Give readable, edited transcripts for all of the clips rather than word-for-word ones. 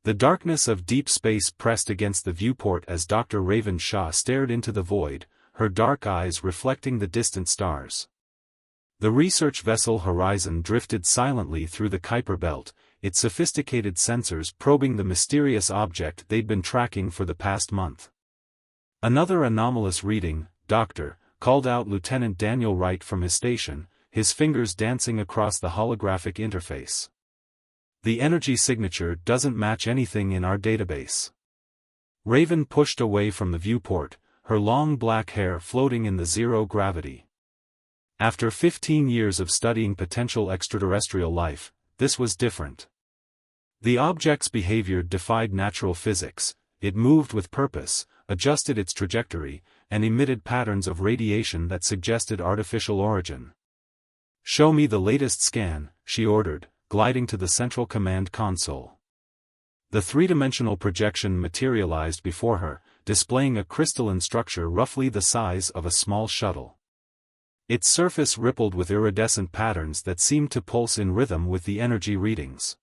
The darkness of deep space pressed against the viewport as Dr. Raven Shaw stared into the void, her dark eyes reflecting the distant stars. The research vessel Horizon drifted silently through the Kuiper Belt, its sophisticated sensors probing the mysterious object they'd been tracking for the past month. "Another anomalous reading, Doctor," called out Lieutenant Daniel Wright from his station, his fingers dancing across the holographic interface. "The energy signature doesn't match anything in our database." Raven pushed away from the viewport, her long black hair floating in the zero gravity. After 15 years of studying potential extraterrestrial life, this was different. The object's behavior defied natural physics, it moved with purpose, adjusted its trajectory, and emitted patterns of radiation that suggested artificial origin. "Show me the latest scan," she ordered, gliding to the central command console. The three-dimensional projection materialized before her, displaying a crystalline structure roughly the size of a small shuttle. Its surface rippled with iridescent patterns that seemed to pulse in rhythm with the energy readings.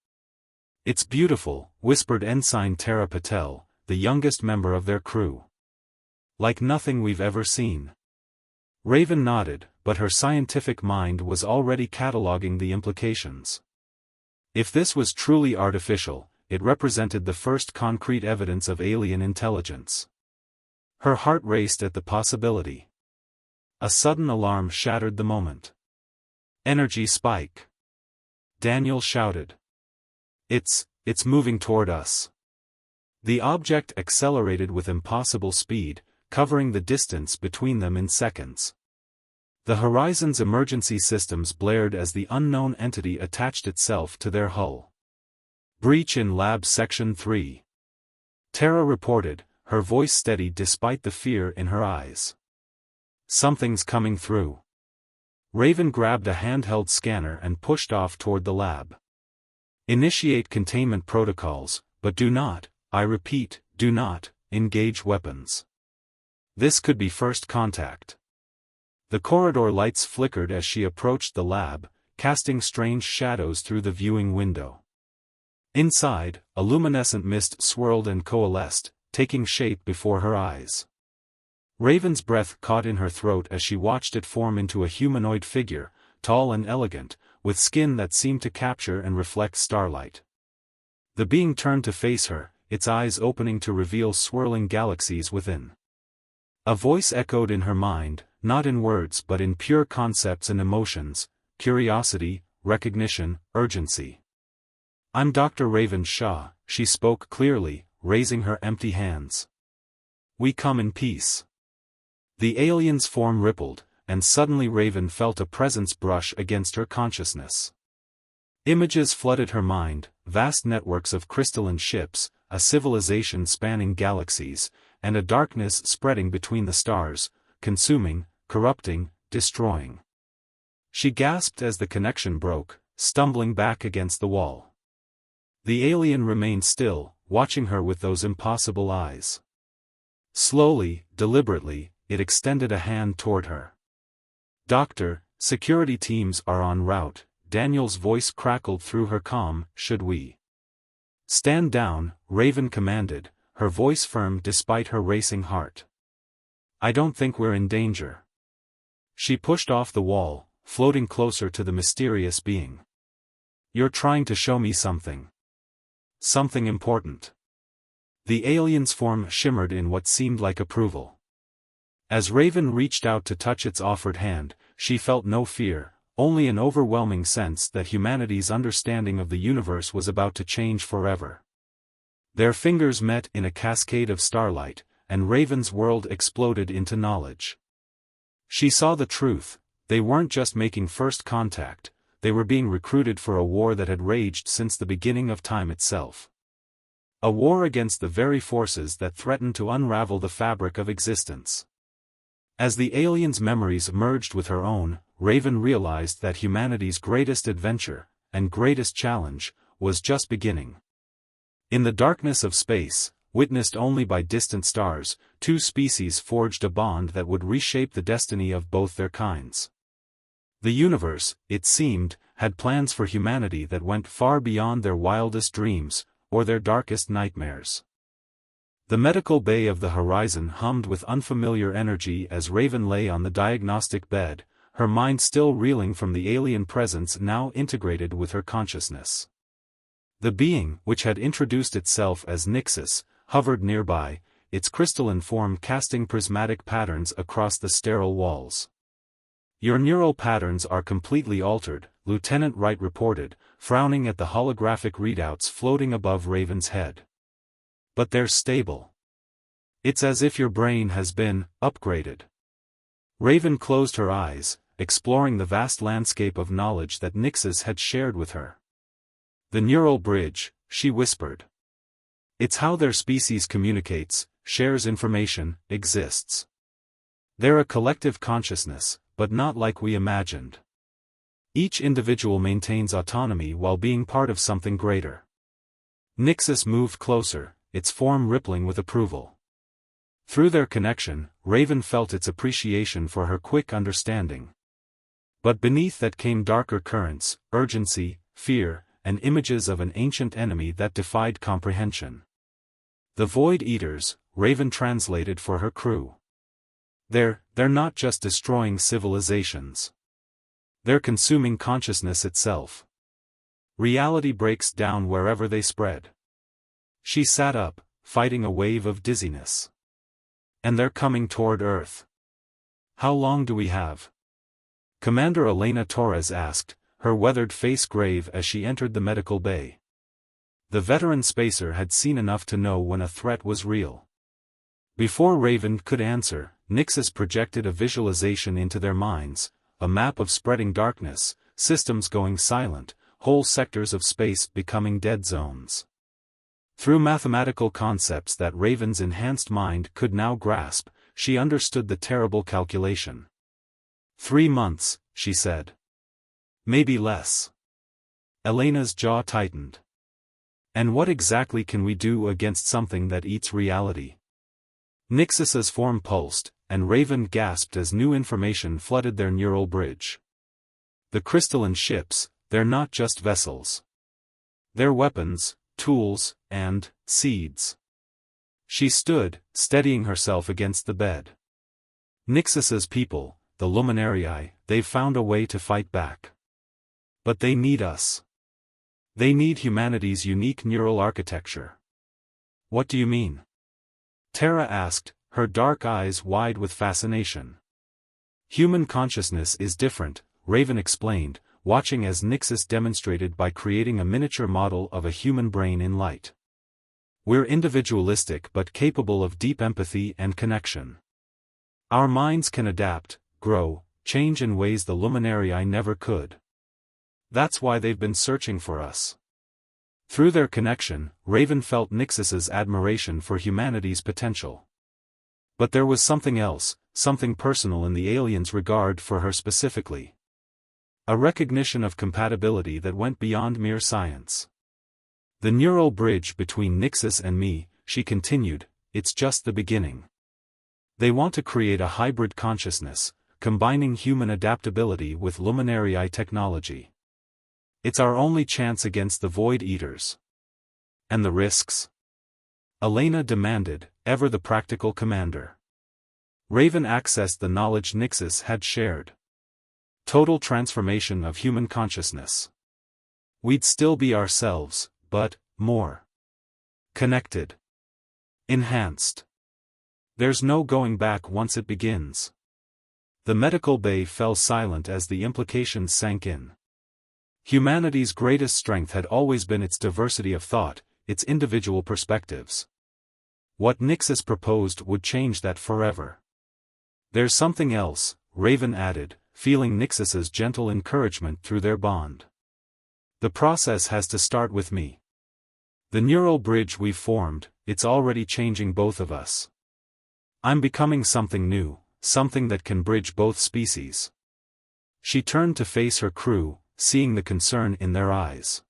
"It's beautiful," whispered Ensign Tara Patel, the youngest member of their crew. "Like nothing we've ever seen." Raven nodded, but her scientific mind was already cataloging the implications. If this was truly artificial, it represented the first concrete evidence of alien intelligence. Her heart raced at the possibility. A sudden alarm shattered the moment. "Energy spike!" Daniel shouted. It's moving toward us." The object accelerated with impossible speed, covering the distance between them in seconds. The Horizon's emergency systems blared as the unknown entity attached itself to their hull. "Breach in Lab Section 3. Tara reported, her voice steady despite the fear in her eyes. "Something's coming through." Raven grabbed a handheld scanner and pushed off toward the lab. "Initiate containment protocols, but do not, I repeat, do not, engage weapons. This could be first contact." The corridor lights flickered as she approached the lab, casting strange shadows through the viewing window. Inside, a luminescent mist swirled and coalesced, taking shape before her eyes. Raven's breath caught in her throat as she watched it form into a humanoid figure, tall and elegant, with skin that seemed to capture and reflect starlight. The being turned to face her, its eyes opening to reveal swirling galaxies within. A voice echoed in her mind, not in words but in pure concepts and emotions, curiosity, recognition, urgency. "I'm Dr. Raven Shaw," she spoke clearly, raising her empty hands. "We come in peace." The alien's form rippled, and suddenly Raven felt a presence brush against her consciousness. Images flooded her mind, vast networks of crystalline ships, a civilization spanning galaxies, and a darkness spreading between the stars, consuming, corrupting, destroying. She gasped as the connection broke, stumbling back against the wall. The alien remained still, watching her with those impossible eyes. Slowly, deliberately, it extended a hand toward her. "Doctor, security teams are en route," Daniel's voice crackled through her calm. "Should we?" "Stand down," Raven commanded, her voice firm despite her racing heart. "I don't think we're in danger." She pushed off the wall, floating closer to the mysterious being. "You're trying to show me something. Something important." The alien's form shimmered in what seemed like approval. As Raven reached out to touch its offered hand, she felt no fear, only an overwhelming sense that humanity's understanding of the universe was about to change forever. Their fingers met in a cascade of starlight, and Raven's world exploded into knowledge. She saw the truth: they weren't just making first contact, they were being recruited for a war that had raged since the beginning of time itself. A war against the very forces that threatened to unravel the fabric of existence. As the alien's memories merged with her own, Raven realized that humanity's greatest adventure, and greatest challenge, was just beginning. In the darkness of space, witnessed only by distant stars, two species forged a bond that would reshape the destiny of both their kinds. The universe, it seemed, had plans for humanity that went far beyond their wildest dreams, or their darkest nightmares. The medical bay of the horizon hummed with unfamiliar energy as Raven lay on the diagnostic bed, her mind still reeling from the alien presence now integrated with her consciousness. The being, which had introduced itself as Nixus, hovered nearby, its crystalline form casting prismatic patterns across the sterile walls. "Your neural patterns are completely altered," Lieutenant Wright reported, frowning at the holographic readouts floating above Raven's head. "But they're stable. It's as if your brain has been upgraded." Raven closed her eyes, exploring the vast landscape of knowledge that Nixus had shared with her. "The neural bridge," she whispered. "It's how their species communicates, shares information, exists. They're a collective consciousness, but not like we imagined. Each individual maintains autonomy while being part of something greater." Nixus moved closer, its form rippling with approval. Through their connection, Raven felt its appreciation for her quick understanding. But beneath that came darker currents, urgency, fear, and images of an ancient enemy that defied comprehension. "The Void Eaters," Raven translated for her crew. They're not just destroying civilizations. They're consuming consciousness itself. Reality breaks down wherever they spread." She sat up, fighting a wave of dizziness. "And they're coming toward Earth. How long do we have?" Commander Elena Torres asked, her weathered face grave as she entered the medical bay. The veteran spacer had seen enough to know when a threat was real. Before Raven could answer, Nixus projected a visualization into their minds, a map of spreading darkness, systems going silent, whole sectors of space becoming dead zones. Through mathematical concepts that Raven's enhanced mind could now grasp, she understood the terrible calculation. 3 months, she said. Maybe less. Elena's jaw tightened. And what exactly can we do against something that eats reality? Nixus's form pulsed, and Raven gasped as new information flooded their neural bridge. The crystalline ships, they're not just vessels. They're weapons, tools, and seeds. She stood, steadying herself against the bed. Nixus's people, the Luminarii, they've found a way to fight back. But they need us. They need humanity's unique neural architecture. What do you mean? Terra asked, her dark eyes wide with fascination. Human consciousness is different, Raven explained, watching as Nixus demonstrated by creating a miniature model of a human brain in light. We're individualistic but capable of deep empathy and connection. Our minds can adapt, grow, change in ways the Luminarii never could. That's why they've been searching for us. Through their connection, Raven felt Nixus's admiration for humanity's potential. But there was something else, something personal in the aliens' regard for her specifically. A recognition of compatibility that went beyond mere science. The neural bridge between Nixus and me, she continued, it's just the beginning. They want to create a hybrid consciousness, combining human adaptability with Luminarii technology. It's our only chance against the Void Eaters. And the risks? Elena demanded, ever the practical commander. Raven accessed the knowledge Nixus had shared. Total transformation of human consciousness. We'd still be ourselves, but more connected. Enhanced. There's no going back once it begins. The medical bay fell silent as the implications sank in. Humanity's greatest strength had always been its diversity of thought, its individual perspectives. What Nixus proposed would change that forever. There's something else, Raven added, feeling Nixus's gentle encouragement through their bond. The process has to start with me. The neural bridge we've formed, it's already changing both of us. I'm becoming something new, something that can bridge both species. She turned to face her crew, seeing the concern in their eyes.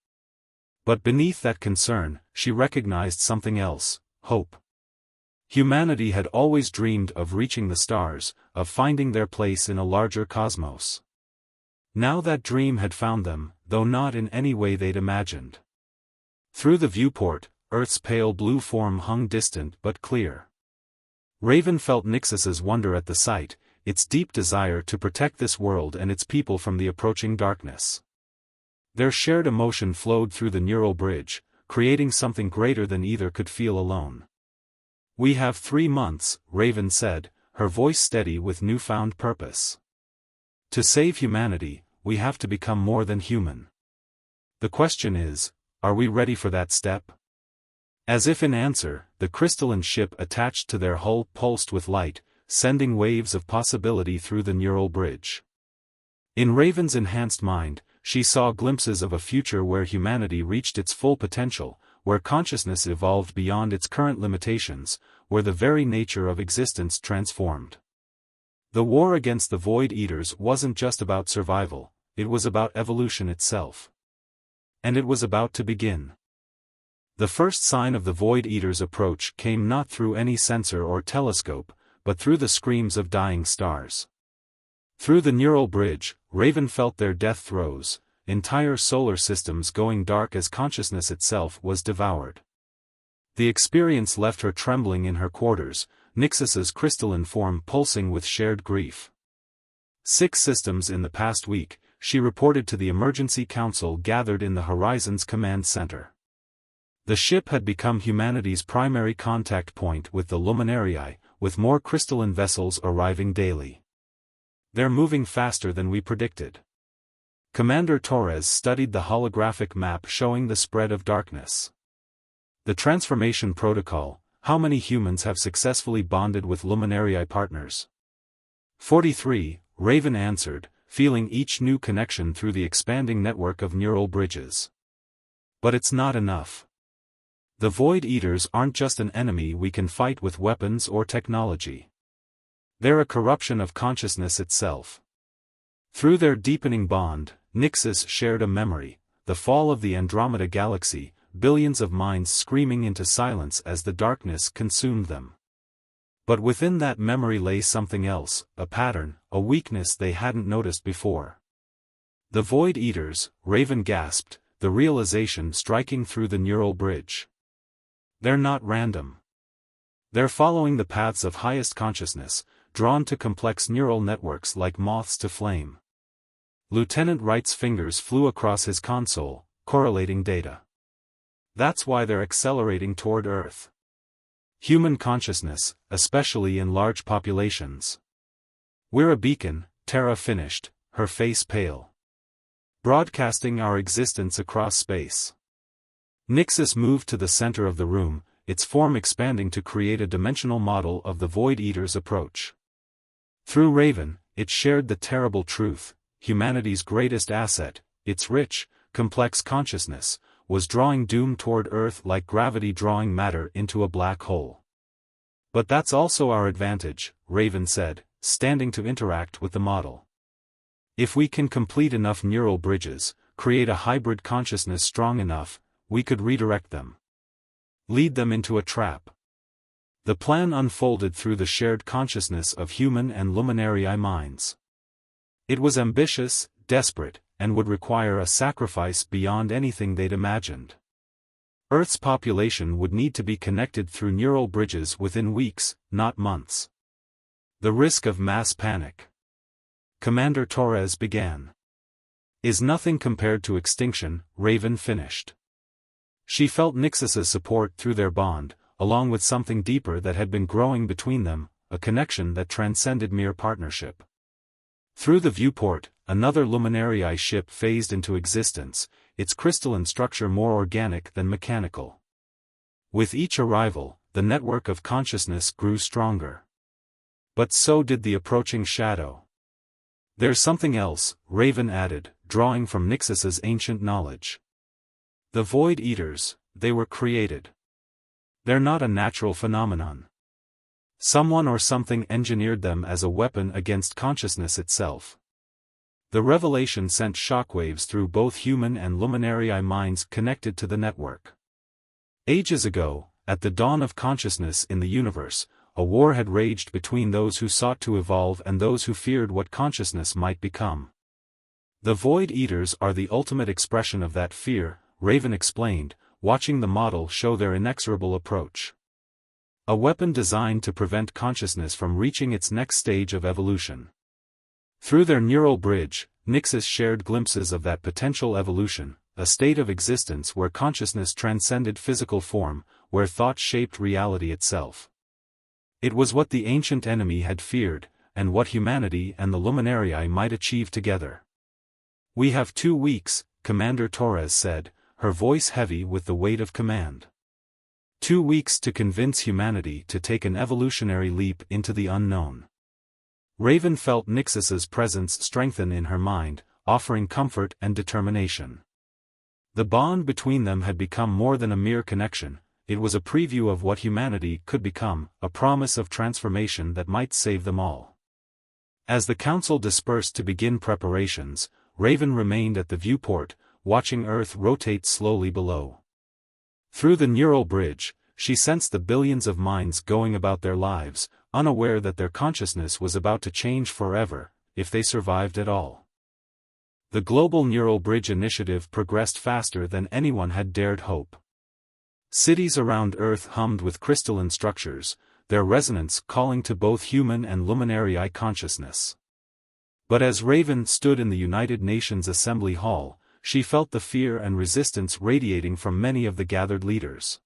But beneath that concern, she recognized something else, hope. Humanity had always dreamed of reaching the stars, of finding their place in a larger cosmos. Now that dream had found them, though not in any way they'd imagined. Through the viewport, Earth's pale blue form hung distant but clear. Raven felt Nixus's wonder at the sight, its deep desire to protect this world and its people from the approaching darkness. Their shared emotion flowed through the neural bridge, creating something greater than either could feel alone. "We have 3 months," Raven said, her voice steady with newfound purpose. "To save humanity, we have to become more than human. The question is, are we ready for that step?" As if in answer, the crystalline ship attached to their hull pulsed with light, sending waves of possibility through the neural bridge. In Raven's enhanced mind, she saw glimpses of a future where humanity reached its full potential, where consciousness evolved beyond its current limitations, where the very nature of existence transformed. The war against the Void Eaters wasn't just about survival, it was about evolution itself. And it was about to begin. The first sign of the Void Eaters' approach came not through any sensor or telescope, but through the screams of dying stars. Through the neural bridge, Raven felt their death throes, entire solar systems going dark as consciousness itself was devoured. The experience left her trembling in her quarters, Nixus's crystalline form pulsing with shared grief. 6 systems in the past week, she reported to the emergency council gathered in the Horizon's command center. The ship had become humanity's primary contact point with the Luminarii, with more crystalline vessels arriving daily. "They're moving faster than we predicted." Commander Torres studied the holographic map showing the spread of darkness. "The transformation protocol, how many humans have successfully bonded with Luminarii partners?" 43, Raven answered, feeling each new connection through the expanding network of neural bridges. "But it's not enough. The Void Eaters aren't just an enemy we can fight with weapons or technology. They're a corruption of consciousness itself." Through their deepening bond, Nixus shared a memory, the fall of the Andromeda Galaxy, billions of minds screaming into silence as the darkness consumed them. But within that memory lay something else, a pattern, a weakness they hadn't noticed before. "The Void Eaters," Raven gasped, the realization striking through the neural bridge. "They're not random. They're following the paths of highest consciousness, drawn to complex neural networks like moths to flame." Lieutenant Wright's fingers flew across his console, correlating data. "That's why they're accelerating toward Earth. Human consciousness, especially in large populations. We're a beacon," Terra finished, her face pale. "Broadcasting our existence across space." Nixus moved to the center of the room, its form expanding to create a dimensional model of the Void Eaters' approach. Through Raven, it shared the terrible truth: humanity's greatest asset, its rich, complex consciousness, was drawing doom toward Earth like gravity drawing matter into a black hole. "But that's also our advantage," Raven said, standing to interact with the model. "If we can complete enough neural bridges, create a hybrid consciousness strong enough, we could redirect them. Lead them into a trap." The plan unfolded through the shared consciousness of human and Luminarii minds. It was ambitious, desperate, and would require a sacrifice beyond anything they'd imagined. Earth's population would need to be connected through neural bridges within weeks, not months. The risk of mass panic. Commander Torres began. "Is nothing compared to extinction," Raven finished. She felt Nixus's support through their bond, along with something deeper that had been growing between them, a connection that transcended mere partnership. Through the viewport, another Luminarii ship phased into existence, its crystalline structure more organic than mechanical. With each arrival, the network of consciousness grew stronger. But so did the approaching shadow. "There's something else," Raven added, drawing from Nixus's ancient knowledge. "The Void Eaters, they were created. They're not a natural phenomenon. Someone or something engineered them as a weapon against consciousness itself." The revelation sent shockwaves through both human and Luminarii minds connected to the network. Ages ago, at the dawn of consciousness in the universe, a war had raged between those who sought to evolve and those who feared what consciousness might become. "The Void Eaters are the ultimate expression of that fear," Raven explained, watching the model show their inexorable approach. A weapon designed to prevent consciousness from reaching its next stage of evolution. Through their neural bridge, Nixis shared glimpses of that potential evolution, a state of existence where consciousness transcended physical form, where thought shaped reality itself. It was what the ancient enemy had feared, and what humanity and the Luminarii might achieve together. "We have 2 weeks," Commander Torres said, her voice heavy with the weight of command. 2 weeks to convince humanity to take an evolutionary leap into the unknown. Raven felt Nixis's presence strengthen in her mind, offering comfort and determination. The bond between them had become more than a mere connection, it was a preview of what humanity could become, a promise of transformation that might save them all. As the council dispersed to begin preparations, Raven remained at the viewport, watching Earth rotate slowly below. Through the neural bridge, she sensed the billions of minds going about their lives, unaware that their consciousness was about to change forever, if they survived at all. The Global Neural Bridge Initiative progressed faster than anyone had dared hope. Cities around Earth hummed with crystalline structures, their resonance calling to both human and Luminarii consciousness. But as Raven stood in the United Nations Assembly Hall, she felt the fear and resistance radiating from many of the gathered leaders.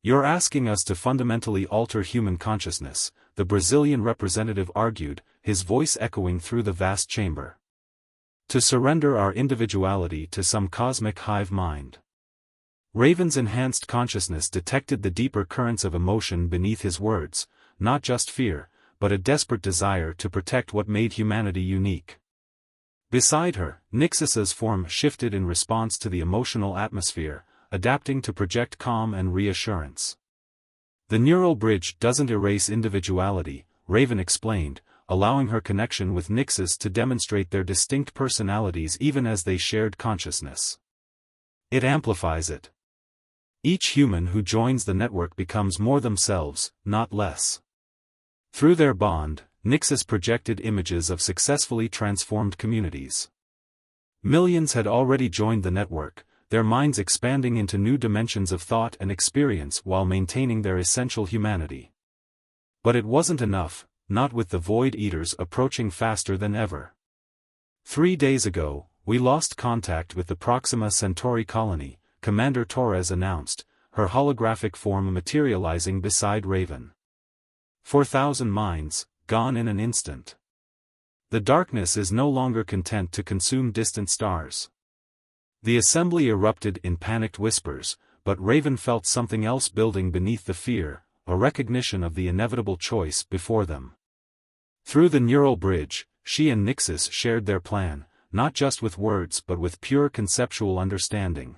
"You're asking us to fundamentally alter human consciousness," the Brazilian representative argued, his voice echoing through the vast chamber. "To surrender our individuality to some cosmic hive mind." Raven's enhanced consciousness detected the deeper currents of emotion beneath his words, not just fear, but a desperate desire to protect what made humanity unique. Beside her, Nixis's form shifted in response to the emotional atmosphere, adapting to project calm and reassurance. "The neural bridge doesn't erase individuality," Raven explained, allowing her connection with Nixis to demonstrate their distinct personalities even as they shared consciousness. "It amplifies it. Each human who joins the network becomes more themselves, not less." Through their bond, Nixis projected images of successfully transformed communities. Millions had already joined the network, their minds expanding into new dimensions of thought and experience while maintaining their essential humanity. But it wasn't enough, not with the Void Eaters approaching faster than ever. 3 days ago, we lost contact with the Proxima Centauri colony, Commander Torres announced, her holographic form materializing beside Raven. 4,000 minds, gone in an instant. The darkness is no longer content to consume distant stars. The assembly erupted in panicked whispers, but Raven felt something else building beneath the fear, a recognition of the inevitable choice before them. Through the neural bridge, she and Nixis shared their plan, not just with words but with pure conceptual understanding.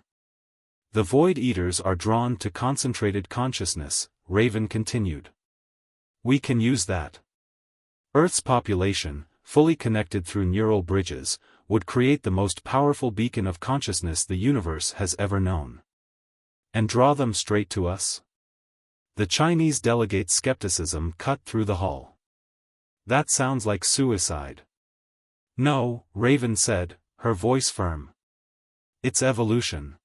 "The Void Eaters are drawn to concentrated consciousness," Raven continued. "We can use that. Earth's population, fully connected through neural bridges, would create the most powerful beacon of consciousness the universe has ever known. And draw them straight to us?" The Chinese delegate's skepticism cut through the hall. "That sounds like suicide." "No," Raven said, her voice firm. "It's evolution."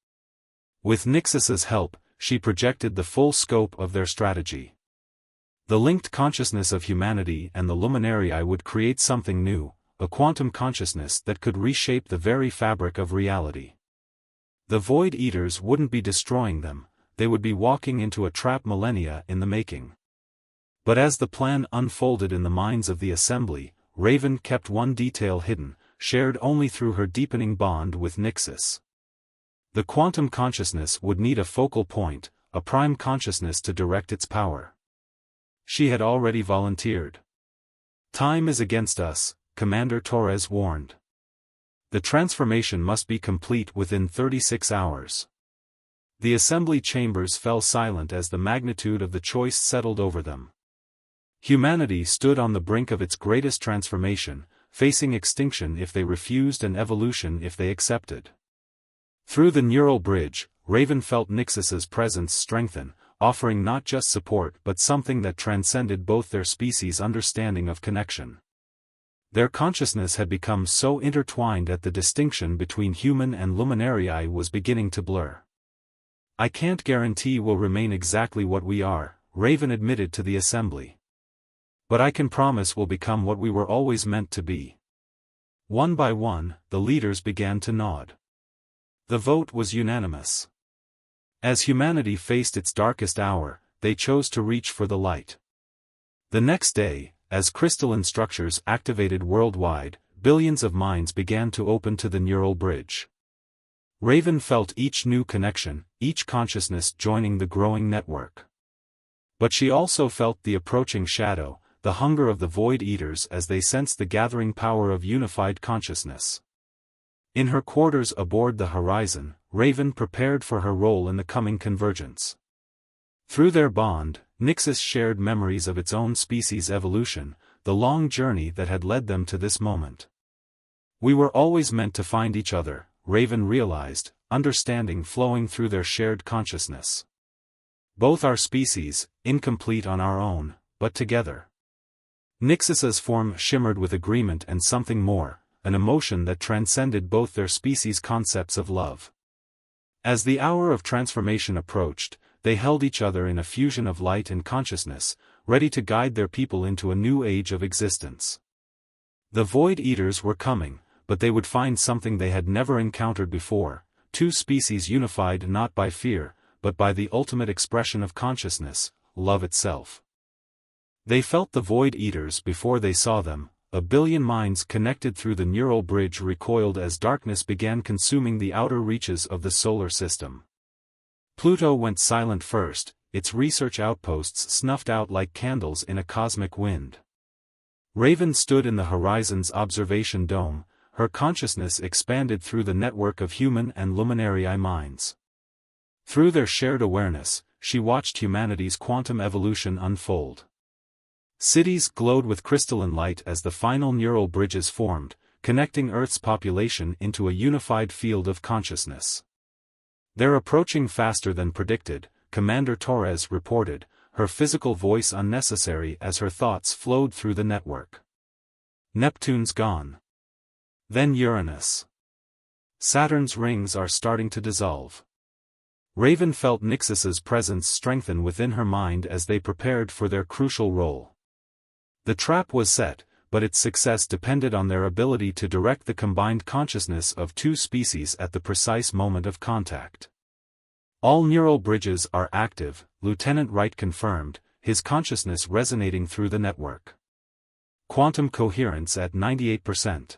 With Nixis's help, she projected the full scope of their strategy. The linked consciousness of humanity and the Luminarii would create something new, a quantum consciousness that could reshape the very fabric of reality. The Void Eaters wouldn't be destroying them, they would be walking into a trap millennia in the making. But as the plan unfolded in the minds of the assembly, Raven kept one detail hidden, shared only through her deepening bond with Nixis. The quantum consciousness would need a focal point, a prime consciousness to direct its power. She had already volunteered. "Time is against us," Commander Torres warned. "The transformation must be complete within 36 hours. The assembly chambers fell silent as the magnitude of the choice settled over them. Humanity stood on the brink of its greatest transformation, facing extinction if they refused and evolution if they accepted. Through the neural bridge, Raven felt Nixis's presence strengthen, offering not just support but something that transcended both their species' understanding of connection. Their consciousness had become so intertwined that the distinction between human and Luminarii was beginning to blur. I can't guarantee we'll remain exactly what we are, Raven admitted to the assembly. But I can promise we'll become what we were always meant to be. One by one, the leaders began to nod. The vote was unanimous. As humanity faced its darkest hour, they chose to reach for the light. The next day, as crystalline structures activated worldwide, billions of minds began to open to the neural bridge. Raven felt each new connection, each consciousness joining the growing network. But she also felt the approaching shadow, the hunger of the Void Eaters as they sensed the gathering power of unified consciousness. In her quarters aboard the Horizon, Raven prepared for her role in the coming convergence. Through their bond, Nixus shared memories of its own species' evolution, the long journey that had led them to this moment. We were always meant to find each other, Raven realized, understanding flowing through their shared consciousness. Both our species, incomplete on our own, but together. Nixus's form shimmered with agreement and something more, an emotion that transcended both their species' concepts of love. As the hour of transformation approached, they held each other in a fusion of light and consciousness, ready to guide their people into a new age of existence. The Void Eaters were coming, but they would find something they had never encountered before, two species unified not by fear, but by the ultimate expression of consciousness, love itself. They felt the Void Eaters before they saw them. A billion minds connected through the neural bridge recoiled as darkness began consuming the outer reaches of the solar system. Pluto went silent first, its research outposts snuffed out like candles in a cosmic wind. Raven stood in the Horizon's observation dome, her consciousness expanded through the network of human and luminary minds. Through their shared awareness, she watched humanity's quantum evolution unfold. Cities glowed with crystalline light as the final neural bridges formed, connecting Earth's population into a unified field of consciousness. They're approaching faster than predicted, Commander Torres reported, her physical voice unnecessary as her thoughts flowed through the network. Neptune's gone. Then Uranus. Saturn's rings are starting to dissolve. Raven felt Nixus's presence strengthen within her mind as they prepared for their crucial role. The trap was set, but its success depended on their ability to direct the combined consciousness of two species at the precise moment of contact. All neural bridges are active, Lieutenant Wright confirmed, his consciousness resonating through the network. Quantum coherence at 98%.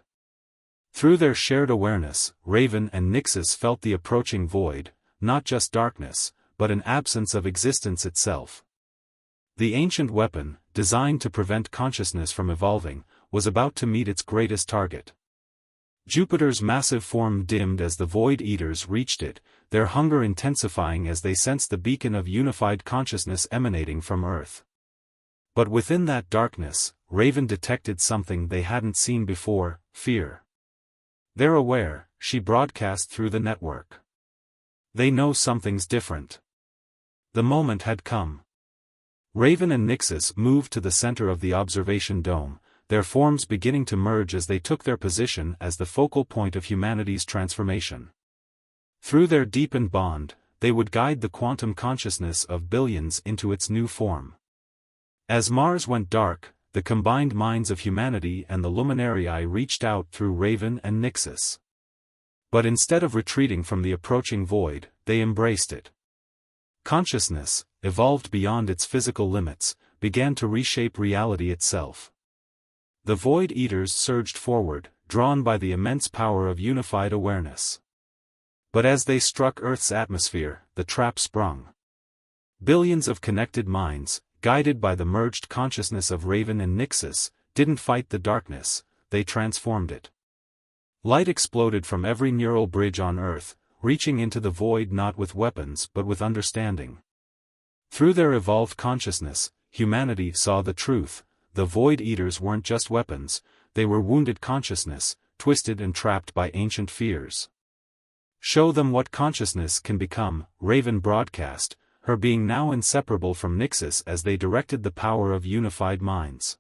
Through their shared awareness, Raven and Nixus felt the approaching void, not just darkness, but an absence of existence itself. The ancient weapon, designed to prevent consciousness from evolving, was about to meet its greatest target. Jupiter's massive form dimmed as the Void Eaters reached it, their hunger intensifying as they sensed the beacon of unified consciousness emanating from Earth. But within that darkness, Raven detected something they hadn't seen before: fear. They're aware, she broadcast through the network. They know something's different. The moment had come. Raven and Nixus moved to the center of the observation dome, their forms beginning to merge as they took their position as the focal point of humanity's transformation. Through their deepened bond, they would guide the quantum consciousness of billions into its new form. As Mars went dark, the combined minds of humanity and the Luminarii reached out through Raven and Nixus. But instead of retreating from the approaching void, they embraced it. Consciousness, evolved beyond its physical limits, began to reshape reality itself. The Void Eaters surged forward, drawn by the immense power of unified awareness. But as they struck Earth's atmosphere, the trap sprung. Billions of connected minds, guided by the merged consciousness of Raven and Nixus, didn't fight the darkness, they transformed it. Light exploded from every neural bridge on Earth, reaching into the void not with weapons but with understanding. Through their evolved consciousness, humanity saw the truth: the Void Eaters weren't just weapons, they were wounded consciousness, twisted and trapped by ancient fears. Show them what consciousness can become, Raven broadcast, her being now inseparable from Nixus as they directed the power of unified minds.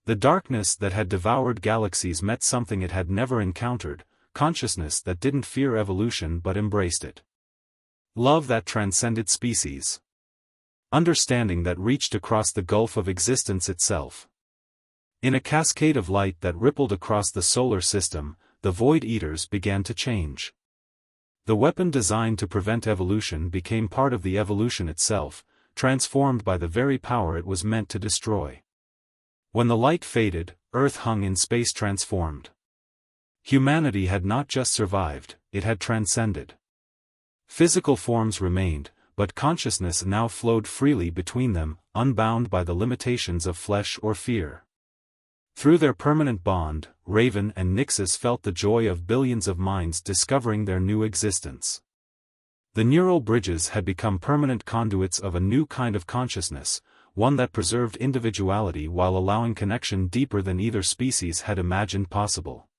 The darkness that had devoured galaxies met something it had never encountered: consciousness that didn't fear evolution but embraced it. Love that transcended species. Understanding that reached across the gulf of existence itself. In a cascade of light that rippled across the solar system, the Void Eaters began to change. The weapon designed to prevent evolution became part of the evolution itself, transformed by the very power it was meant to destroy. When the light faded, Earth hung in space transformed. Humanity had not just survived, it had transcended. Physical forms remained, but consciousness now flowed freely between them, unbound by the limitations of flesh or fear. Through their permanent bond, Raven and Nixus felt the joy of billions of minds discovering their new existence. The neural bridges had become permanent conduits of a new kind of consciousness, one that preserved individuality while allowing connection deeper than either species had imagined possible.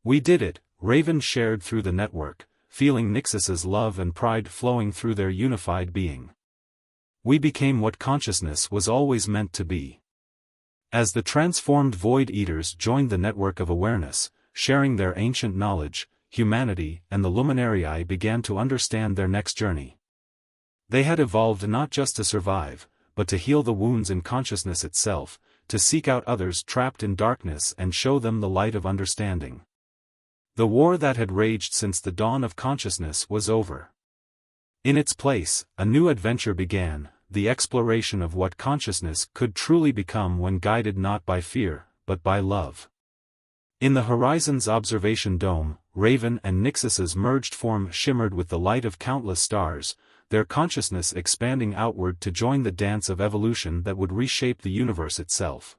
"We did it," Raven shared through the network, feeling Nixus's love and pride flowing through their unified being. "We became what consciousness was always meant to be." As the transformed Void Eaters joined the network of awareness, sharing their ancient knowledge, humanity and the Luminarii began to understand their next journey. They had evolved not just to survive, but to heal the wounds in consciousness itself, to seek out others trapped in darkness and show them the light of understanding. The war that had raged since the dawn of consciousness was over. In its place, a new adventure began, the exploration of what consciousness could truly become when guided not by fear, but by love. In the horizon's observation dome, Raven and Nixus's merged form shimmered with the light of countless stars, their consciousness expanding outward to join the dance of evolution that would reshape the universe itself.